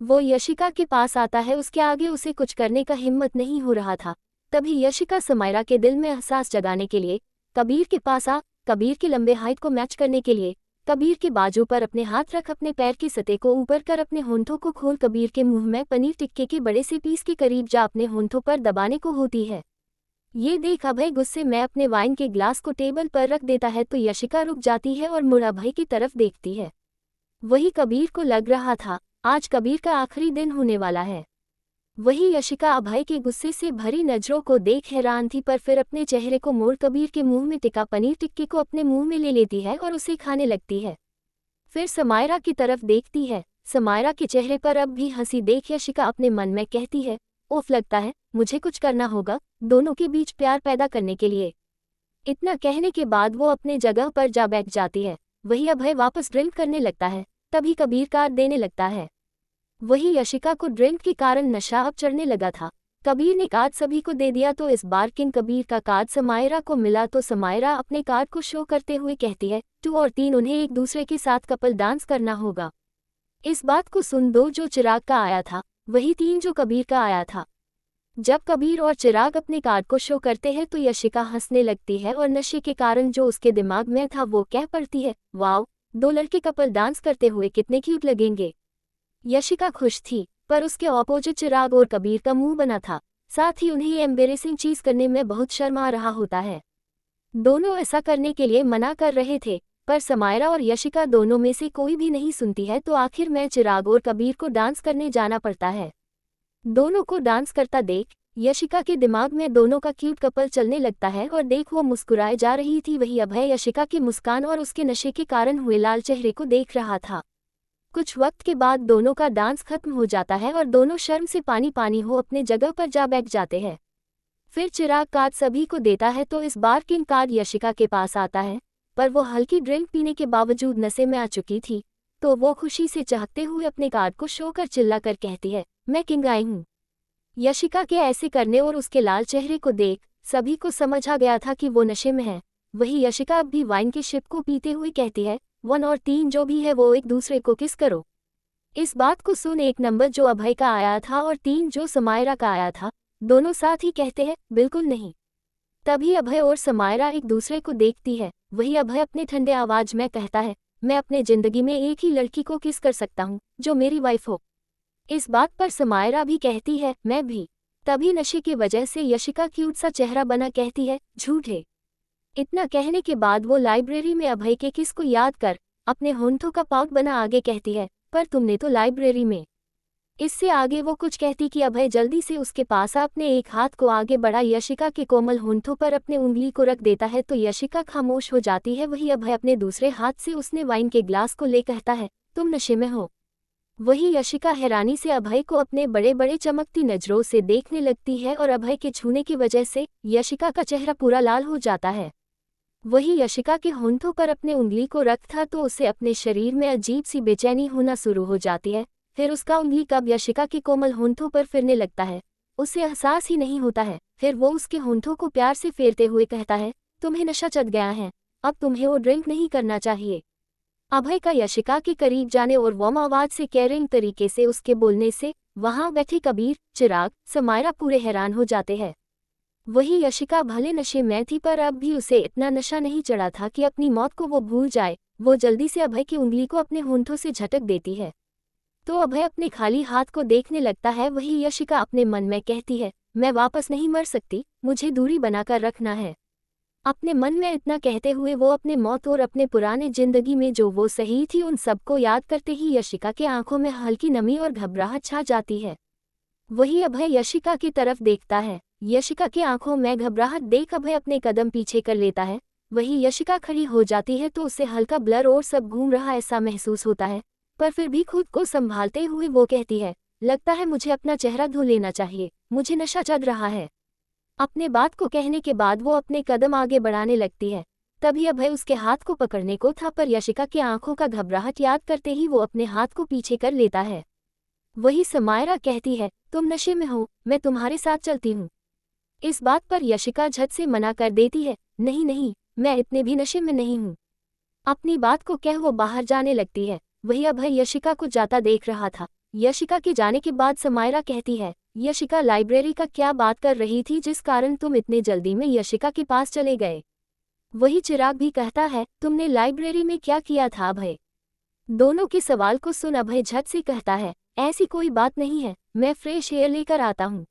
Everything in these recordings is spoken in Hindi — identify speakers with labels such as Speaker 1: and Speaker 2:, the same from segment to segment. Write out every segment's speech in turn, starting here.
Speaker 1: वो यशिका के पास आता है, उसके आगे उसे कुछ करने का हिम्मत नहीं हो रहा था। तभी यशिका समायरा के दिल में एहसास जगाने के लिए कबीर के पास आ, कबीर की लंबे हाइट को मैच करने के लिए कबीर के बाजू पर अपने हाथ रख, अपने पैर की सतह को ऊपर कर, अपने होंठों को खोल, कबीर के मुंह में पनीर टिक्के के बड़े से पीस के करीब जा अपने होंठों पर दबाने को होती है। ये देख अभय गुस्से में अपने वाइन के ग्लास को टेबल पर रख देता है तो यशिका रुक जाती है और मुड़ अभय की तरफ देखती है। वही कबीर को लग रहा था आज कबीर का आखिरी दिन होने वाला है। वही यशिका अभय के गुस्से से भरी नजरों को देख हैरान थी, पर फिर अपने चेहरे को मोड़ कबीर के मुंह में टिका पनीर टिक्के को अपने मुंह में ले लेती है और उसे खाने लगती है। फिर समायरा की तरफ देखती है। समायरा के चेहरे पर अब भी हंसी देख यशिका अपने मन में कहती है, ओफ, लगता है मुझे कुछ करना होगा दोनों के बीच प्यार पैदा करने के लिए। इतना कहने के बाद वो अपने जगह पर जा बैठ जाती है। वही अभय वापस ड्रिंक करने लगता है। तभी कबीर कार्ड देने लगता है। वही यशिका को ड्रिंक के कारण नशा अब चढ़ने लगा था। कबीर ने कार्ड सभी को दे दिया तो इस बार किंग कबीर का कार्ड समायरा को मिला तो समायरा अपने कार्ड को शो करते हुए कहती है 2 और 3 उन्हें एक दूसरे के साथ कपल डांस करना होगा। इस बात को सुन 2 जो चिराग का आया था वही 3 जो कबीर का आया था। जब कबीर और चिराग अपने कार्ड को शो करते हैं तो यशिका हंसने लगती है और नशे के कारण जो उसके दिमाग में था वो कह पड़ती है, वाओ, 2 लड़के कपल डांस करते हुए कितने क्यूट लगेंगे। यशिका खुश थी, पर उसके ऑपोजिट चिराग और कबीर का मुंह बना था। साथ ही उन्हें एम्बेरेसिंग चीज करने में बहुत शर्म आ रहा होता है। दोनों ऐसा करने के लिए मना कर रहे थे, पर समायरा और यशिका दोनों में से कोई भी नहीं सुनती है तो आखिर में चिराग और कबीर को डांस करने जाना पड़ता है। दोनों को डांस करता देख यशिका के दिमाग में दोनों का क्यूट कपल चलने लगता है और देख वो मुस्कुराए जा रही थी। वही अभय यशिका की मुस्कान और उसके नशे के कारण हुए लाल चेहरे को देख रहा था। कुछ वक्त के बाद दोनों का डांस खत्म हो जाता है और दोनों शर्म से पानी पानी हो अपने जगह पर जा बैठ जाते हैं। फिर चिराग कार्ड सभी को देता है तो इस बार किंग कार्ड यशिका के पास आता है, पर वो हल्की ड्रिंक पीने के बावजूद नशे में आ चुकी थी तो वो खुशी से चाहते हुए अपने कार्ड को शो कर चिल्लाकर कहती है, मैं किंग आई हूँ। यशिका के ऐसे करने और उसके लाल चेहरे को देख सभी को समझ आ गया था कि वो नशे में है। वही यशिका अब भी वाइन के शिप को पीते हुए कहती है, 1 और 3 जो भी है वो एक दूसरे को किस करो। इस बात को सुन 1 नंबर जो अभय का आया था और 3 जो समायरा का आया था दोनों साथ ही कहते हैं, बिल्कुल नहीं। तभी अभय और समायरा एक दूसरे को देखती है। वही अभय अपने ठंडे आवाज में कहता है, मैं अपने जिंदगी में एक ही लड़की को किस कर सकता हूँ जो मेरी वाइफ हो। इस बात पर समायरा भी कहती है, मैं भी। तभी नशे की वजह से यशिका क्यूट सा चेहरा बना कहती है, झूठे। इतना कहने के बाद वो लाइब्रेरी में अभय के किस को याद कर अपने होंठों का पाउट बना आगे कहती है, पर तुमने तो लाइब्रेरी में। इससे आगे वो कुछ कहती कि अभय जल्दी से उसके पास अपने एक हाथ को आगे बढ़ा यशिका के कोमल होंठों पर अपने उंगली को रख देता है तो यशिका खामोश हो जाती है। वही अभय अपने दूसरे हाथ से उसने वाइन के ग्लास को ले कहता है, तुम नशे में हो। वही यशिका हैरानी से अभय को अपने बड़े बड़े चमकती नजरों से देखने लगती है और अभय के छूने की वजह से यशिका का चेहरा पूरा लाल हो जाता है। वही यशिका के होंठों पर अपने उंगली को रखता तो उसे अपने शरीर में अजीब सी बेचैनी होना शुरू हो जाती है। फिर उसका उंगली कब यशिका के कोमल होंठों पर फिरने लगता है उसे एहसास ही नहीं होता है। फिर वो उसके होंठों को प्यार से फेरते हुए कहता है, तुम्हें नशा चढ़ गया है, अब तुम्हें वो ड्रिंक नहीं करना चाहिए। अभय का यशिका के करीब जाने और वार्म आवाज से केयरिंग तरीके से उसके बोलने से वहां बैठे कबीर, चिराग, समायरा पूरे हैरान हो जाते हैं। वही यशिका भले नशे में थी पर अब भी उसे इतना नशा नहीं चढ़ा था कि अपनी मौत को वो भूल जाए। वो जल्दी से अभय की उंगली को अपने होंठों से झटक देती है तो अभय अपने खाली हाथ को देखने लगता है। वही यशिका अपने मन में कहती है, मैं वापस नहीं मर सकती, मुझे दूरी बनाकर रखना है। अपने मन में इतना कहते हुए वो अपने मौत और अपने पुराने जिंदगी में जो वो सही थी उन सबको याद करते ही यशिका के आंखों में हल्की नमी और घबराहट छा जाती है। वही अभय यशिका की तरफ देखता है। यशिका की आंखों में घबराहट देख अभय अपने कदम पीछे कर लेता है। वही यशिका खड़ी हो जाती है तो उसे हल्का ब्लर और सब घूम रहा ऐसा महसूस होता है, पर फिर भी खुद को संभालते हुए वो कहती है, लगता है मुझे अपना चेहरा धो लेना चाहिए, मुझे नशा चढ़ रहा है। अपने बात को कहने के बाद वो अपने कदम आगे बढ़ाने लगती है। तभी अभय उसके हाथ को पकड़ने को था पर यशिका की आंखों का घबराहट याद करते ही वो अपने हाथ को पीछे कर लेता है। वही समायरा कहती है, तुम नशे में हो, मैं तुम्हारे साथ चलती हूँ। इस बात पर यशिका झट से मना कर देती है, नहीं नहीं, मैं इतने भी नशे में नहीं हूँ। अपनी बात को कह वो बाहर जाने लगती है। वही अभय यशिका को जाता देख रहा था। यशिका के जाने के बाद समायरा कहती है, यशिका लाइब्रेरी का क्या बात कर रही थी जिस कारण तुम इतने जल्दी में यशिका के पास चले गए? वही चिराग भी कहता है, तुमने लाइब्रेरी में क्या किया था अभय? दोनों के सवाल को सुन अभय झट से कहता है, ऐसी कोई बात नहीं है, मैं फ्रेश एयर लेकर आता हूँ।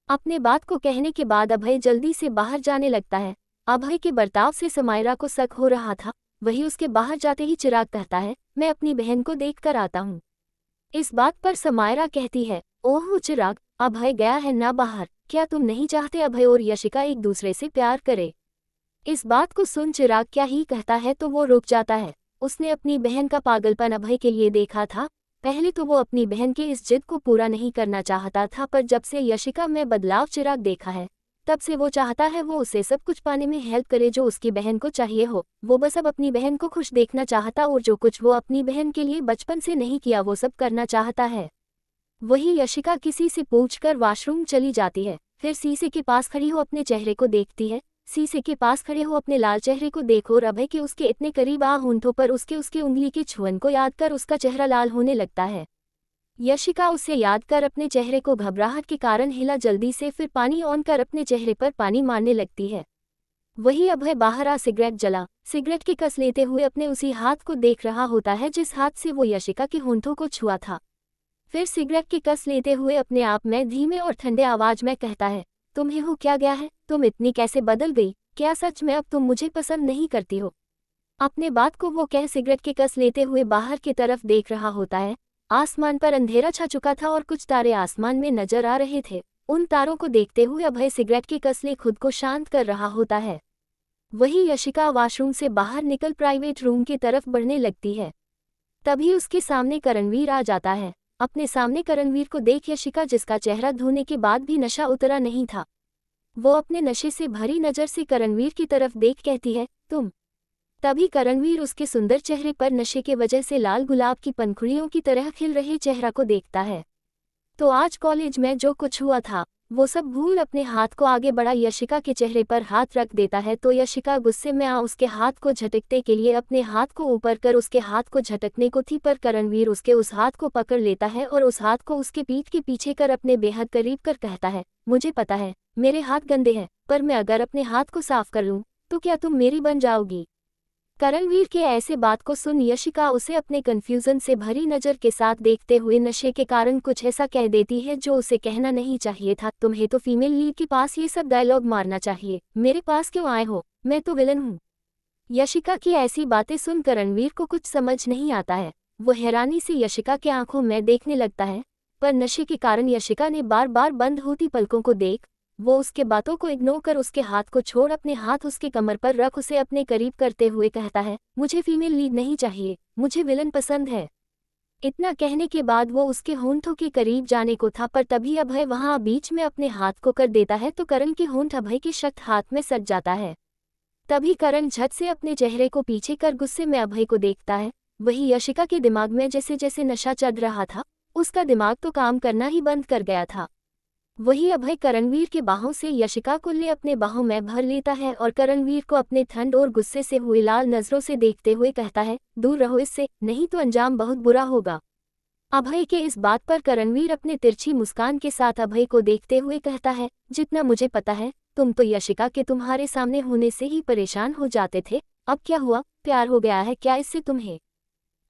Speaker 1: अपने बात को कहने के बाद अभय जल्दी से बाहर जाने लगता है। अभय के बर्ताव से समायरा को शक हो रहा था। वही उसके बाहर जाते ही चिराग कहता है, मैं अपनी बहन को देख कर आता हूँ। इस बात पर समायरा कहती है, ओह चिराग, अभय गया है ना बाहर, क्या तुम नहीं चाहते अभय और यशिका एक दूसरे से प्यार करे? इस बात को सुन चिराग क्या ही कहता है तो वो रुक जाता है। उसने अपनी बहन का पागलपन अभय के लिए देखा था। पहले तो वो अपनी बहन के इस जिद को पूरा नहीं करना चाहता था, पर जब से यशिका में बदलाव चिराग देखा है तब से वो चाहता है वो उसे सब कुछ पाने में हेल्प करे जो उसकी बहन को चाहिए हो। वो बस अब अपनी बहन को खुश देखना चाहता और जो कुछ वो अपनी बहन के लिए बचपन से नहीं किया वो सब करना चाहता है। वही यशिका किसी से पूछकर वॉशरूम चली जाती है। फिर शीशे के पास खड़ी हो अपने चेहरे को देखती है। शीशे के पास खड़े हो अपने लाल चेहरे को देखो और अभय के उसके इतने करीब आ होंठों पर उसके उंगली की छुअन को याद कर उसका चेहरा लाल होने लगता है। यशिका उसे याद कर अपने चेहरे को घबराहट के कारण हिला जल्दी से, फिर पानी ऑन कर अपने चेहरे पर पानी मारने लगती है। वही अभय बाहर आ सिगरेट जला सिगरेट की कस लेते हुए अपने उसी हाथ को देख रहा होता है जिस हाथ से वो यशिका के होंठों को छुआ था। फिर सिगरेट की कस लेते हुए अपने आप में धीमे और ठंडे आवाज में कहता है, तुम्हें हो क्या गया है? तुम इतनी कैसे बदल गई? क्या सच में अब तुम मुझे पसंद नहीं करती हो? अपने बात को वो कह सिगरेट की कस लेते हुए बाहर की तरफ देख रहा होता है। आसमान पर अंधेरा छा चुका था और कुछ तारे आसमान में नजर आ रहे थे। उन तारों को देखते हुए अभय सिगरेट की कस ले खुद को शांत कर रहा होता है। वही यशिका वॉशरूम से बाहर निकल प्राइवेट रूम की तरफ बढ़ने लगती है। तभी उसके सामने करणवीर आ जाता है। अपने सामने करणवीर को देख यशिका, जिसका चेहरा धोने के बाद भी नशा उतरा नहीं था, वो अपने नशे से भरी नज़र से करणवीर की तरफ देख कहती है, तुम। तभी करणवीर उसके सुंदर चेहरे पर नशे के वजह से लाल गुलाब की पंखुड़ियों की तरह खिल रहे चेहरा को देखता है। तो आज कॉलेज में जो कुछ हुआ था वो सब भूल अपने हाथ को आगे बढ़ा यशिका के चेहरे पर हाथ रख देता है। तो यशिका गुस्से में आ उसके हाथ को झटकने के लिए अपने हाथ को ऊपर कर उसके हाथ को झटकने को थी, पर करणवीर उसके उस हाथ को पकड़ लेता है और उस हाथ को उसके पीठ के पीछे कर अपने बेहद करीब कर कहता है, मुझे पता है मेरे हाथ गंदे हैं, पर मैं अगर अपने हाथ को साफ कर लूं तो क्या तुम मेरी बन जाओगी? करणवीर के ऐसे बात को सुन यशिका उसे अपने कंफ्यूजन से भरी नज़र के साथ देखते हुए नशे के कारण कुछ ऐसा कह देती है जो उसे कहना नहीं चाहिए था। तुम्हें तो फीमेल लीड के पास ये सब डायलॉग मारना चाहिए, मेरे पास क्यों आए हो? मैं तो विलन हूँ। यशिका की ऐसी बातें सुन करणवीर को कुछ समझ नहीं आता है। वो हैरानी से यशिका के आंखों में देखने लगता है, पर नशे के कारण यशिका ने बार बार बंद होती पलकों को देख वो उसके बातों को इग्नोर कर उसके हाथ को छोड़ अपने हाथ उसके कमर पर रख उसे अपने करीब करते हुए कहता है, मुझे फीमेल लीड नहीं चाहिए, मुझे विलन पसंद है। इतना कहने के बाद वो उसके होंठों के करीब जाने को था, पर तभी अभय वहां बीच में अपने हाथ को कर देता है तो करण के होंठ अभय के शक्त हाथ में सट जाता है। तभी करण झट से अपने चेहरे को पीछे कर गुस्से में अभय को देखता है। वही यशिका के दिमाग में जैसे जैसे नशा चढ़ रहा था उसका दिमाग तो काम करना ही बंद कर गया था। वही अभय करणवीर के बाहों से यशिका को ले अपने बाहों में भर लेता है और करणवीर को अपने ठंड और गुस्से से हुए लाल नजरों से देखते हुए कहता है, दूर रहो इससे, नहीं तो अंजाम बहुत बुरा होगा। अभय के इस बात पर करणवीर अपने तिरछी मुस्कान के साथ अभय को देखते हुए कहता है, जितना मुझे पता है तुम तो यशिका के तुम्हारे सामने होने से ही परेशान हो जाते थे, अब क्या हुआ, प्यार हो गया है क्या इससे तुम्हें?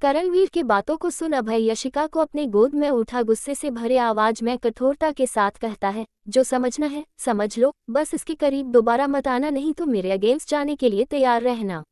Speaker 1: करणवीर की बातों को सुन अभय यशिका को अपने गोद में उठा गुस्से से भरे आवाज में कठोरता के साथ कहता है, जो समझना है समझ लो, बस इसके करीब दोबारा मत आना, नहीं तो मेरे अगेंस्ट जाने के लिए तैयार रहना।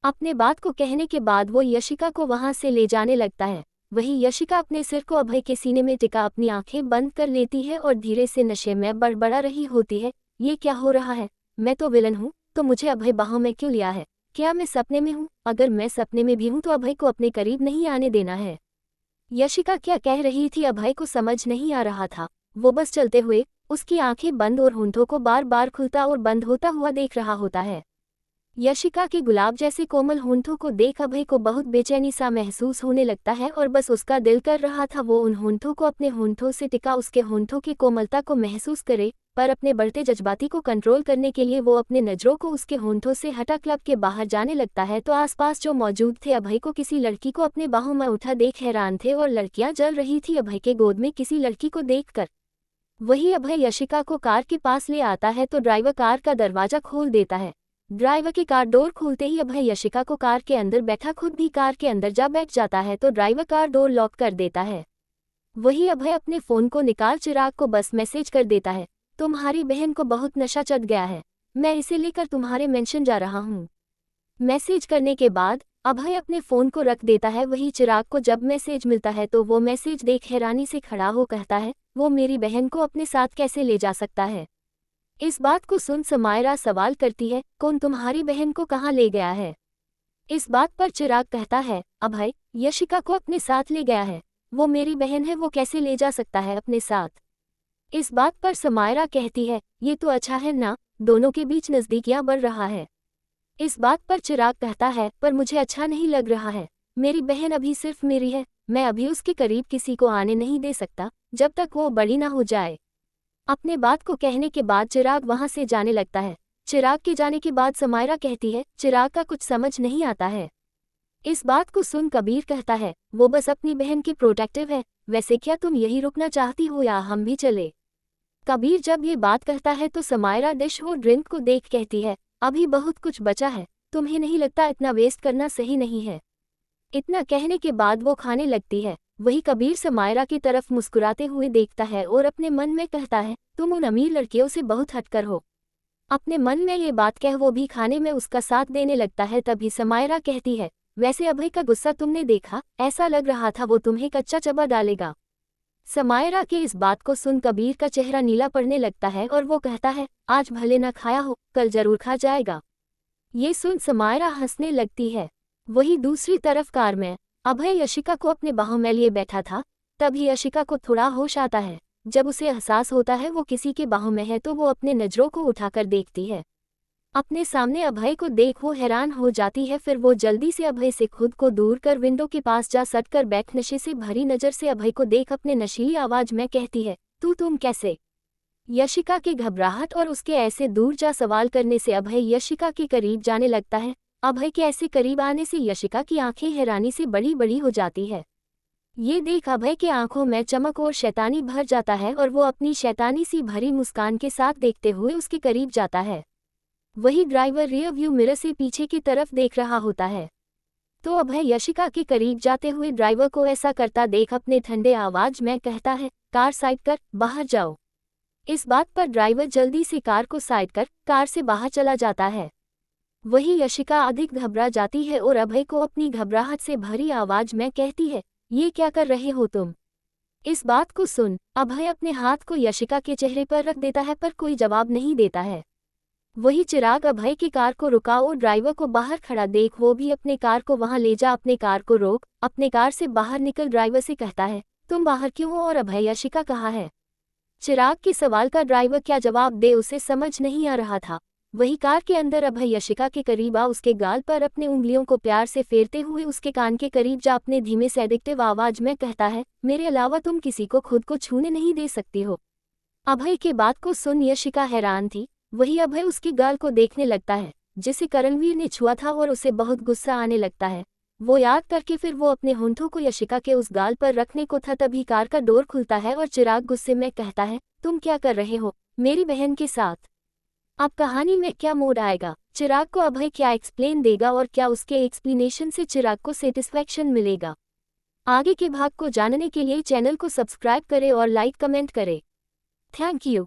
Speaker 1: अपने बात को कहने के बाद वो यशिका को वहां से ले जाने लगता है। वही यशिका अपने सिर को अभय के सीने में टिका अपनी आंखें बंद कर लेती है और धीरे से नशे में बड़बड़ा रही होती है, ये क्या हो रहा है? मैं तो विलन हूँ तो मुझे अभय बाहों में क्यों लिया है? क्या मैं सपने में हूँ? अगर मैं सपने में भी हूँ तो अभय को अपने करीब नहीं आने देना है। यशिका क्या कह रही थी अभय को समझ नहीं आ रहा था। वो बस चलते हुए उसकी आंखें बंद और होंठों को बार बार खुलता और बंद होता हुआ देख रहा होता है। यशिका के गुलाब जैसे कोमल होंठों को देख अभय को बहुत बेचैनी सा महसूस होने लगता है और बस उसका दिल कर रहा था वो उन होंठों को अपने होंठों से टिका उसके होंठों की कोमलता को महसूस करे, पर अपने बढ़ते जज्बाती को कंट्रोल करने के लिए वो अपने नज़रों को उसके होंठों से हटा क्लब के बाहर जाने लगता है। तो आसपास जो मौजूद थे अभय को किसी लड़की को अपने बाहों में उठा देख हैरान थे और लड़कियां जल रही थी अभय के गोद में किसी लड़की को देखकर। वही अभय यशिका को कार के पास ले आता है तो ड्राइवर कार का दरवाजा खोल देता है। ड्राइवर की कार डोर खोलते ही अभय यशिका को कार के अंदर बैठा खुद भी कार के अंदर जा बैठ जाता है तो ड्राइवर कार डोर लॉक कर देता है। वही अभय अपने फ़ोन को निकाल चिराग को बस मैसेज कर देता है, तुम्हारी बहन को बहुत नशा चढ़ गया है, मैं इसे लेकर तुम्हारे मेंशन जा रहा हूँ। मैसेज करने के बाद अभय अपने फ़ोन को रख देता है। वही चिराग को जब मैसेज मिलता है तो वो मैसेज देख हैरानी से खड़ा हो कहता है, वो मेरी बहन को अपने साथ कैसे ले जा सकता है। इस बात को सुन समायरा सवाल करती है, कौन तुम्हारी बहन को कहाँ ले गया है। इस बात पर चिराग कहता है, अभय यशिका को अपने साथ ले गया है, वो मेरी बहन है, वो कैसे ले जा सकता है अपने साथ। इस बात पर समायरा कहती है, ये तो अच्छा है ना, दोनों के बीच नज़दीकियाँ बढ़ रहा है। इस बात पर चिराग कहता है, पर मुझे अच्छा नहीं लग रहा है, मेरी बहन अभी सिर्फ मेरी है, मैं अभी उसके करीब किसी को आने नहीं दे सकता जब तक वो बड़ी ना हो जाए। अपने बात को कहने के बाद चिराग वहां से जाने लगता है। चिराग के जाने के बाद समायरा कहती है, चिराग का कुछ समझ नहीं आता है। इस बात को सुन कबीर कहता है, वो बस अपनी बहन की प्रोटेक्टिव है, वैसे क्या तुम यही रुकना चाहती हो या हम भी चले। कबीर जब ये बात कहता है तो समायरा डिश और ड्रिंक को देख कहती है, अभी बहुत कुछ बचा है, तुम्हें नहीं लगता इतना वेस्ट करना सही नहीं है। इतना कहने के बाद वो खाने लगती है। वही कबीर समायरा की तरफ मुस्कुराते हुए देखता है और अपने मन में कहता है, तुम उन अमीर लड़कियों से बहुत हटकर हो। अपने मन में ये बात कह वो भी खाने में उसका साथ देने लगता है। तभी समायरा कहती है, वैसे अभय का गुस्सा तुमने देखा, ऐसा लग रहा था वो तुम्हें कच्चा चबा डालेगा। समायरा के इस बात को सुन कबीर का चेहरा नीला पड़ने लगता है और वो कहता है, आज भले न खाया हो, कल जरूर खा जाएगा। ये सुन समायरा हंसने लगती है। वही दूसरी तरफ कार में अभय यशिका को अपने बाहों में लिए बैठा था। तभी यशिका को थोड़ा होश आता है। जब उसे एहसास होता है वो किसी के बाहों में है तो वो अपने नज़रों को उठाकर देखती है। अपने सामने अभय को देख वो हैरान हो जाती है। फिर वो जल्दी से अभय से खुद को दूर कर विंडो के पास जा सटकर बैठ नशे से भरी नज़र से अभय को देख अपने नशीली आवाज़ में कहती है, तुम कैसे। यशिका की घबराहट और उसके ऐसे दूर जा सवाल करने से अभय यशिका के करीब जाने लगता है। अभय के ऐसे करीब आने से यशिका की आंखें हैरानी से बड़ी बड़ी हो जाती है। ये देख अभय के आंखों में चमक और शैतानी भर जाता है और वो अपनी शैतानी सी भरी मुस्कान के साथ देखते हुए उसके करीब जाता है। वही ड्राइवर रियर व्यू मिरर से पीछे की तरफ देख रहा होता है। तो अभय यशिका के करीब जाते हुए ड्राइवर को ऐसा करता देख अपने ठंडे आवाज में कहता है, कार साइड कर, बाहर जाओ। इस बात पर ड्राइवर जल्दी से कार को साइड कर कार से बाहर चला जाता है। वही यशिका अधिक घबरा जाती है और अभय को अपनी घबराहट से भरी आवाज में कहती है, ये क्या कर रहे हो तुम। इस बात को सुन अभय अपने हाथ को यशिका के चेहरे पर रख देता है पर कोई जवाब नहीं देता है। वही चिराग अभय की कार को रुका और ड्राइवर को बाहर खड़ा देख वो भी अपने कार को वहां ले जा, अपने कार को रोक, अपने कार से बाहर निकल। ड्राइवर से कहता है, तुम बाहर क्यों हो और अभय यशिका कहाँ है। चिराग के सवाल का ड्राइवर क्या जवाब दे उसे समझ नहीं आ रहा था। वही कार के अंदर अभय यशिका के करीब आ उसके गाल पर अपने उंगलियों को प्यार से फेरते हुए उसके कान के करीब जा अपने धीमे सेडिक्टिव आवाज में कहता है, मेरे अलावा तुम किसी को खुद को छूने नहीं दे सकती हो। अभय के बात को सुन यशिका हैरान थी। वही अभय उसकी गाल को देखने लगता है जिसे करणवीर ने छुआ था और उसे बहुत गुस्सा आने लगता है। वो याद करके फिर वो अपने होंठों को यशिका के उस गाल पर रखने को था। तभी कार का डोर खुलता है और चिराग गुस्से में कहता है, तुम क्या कर रहे हो मेरी बहन के साथ। अब कहानी में क्या मोड़ आएगा, चिराग को अभय क्या एक्सप्लेन देगा और क्या उसके एक्सप्लेनेशन से चिराग को सेटिस्फैक्शन मिलेगा। आगे के भाग को जानने के लिए चैनल को सब्सक्राइब करें और लाइक कमेंट करें। Thank you.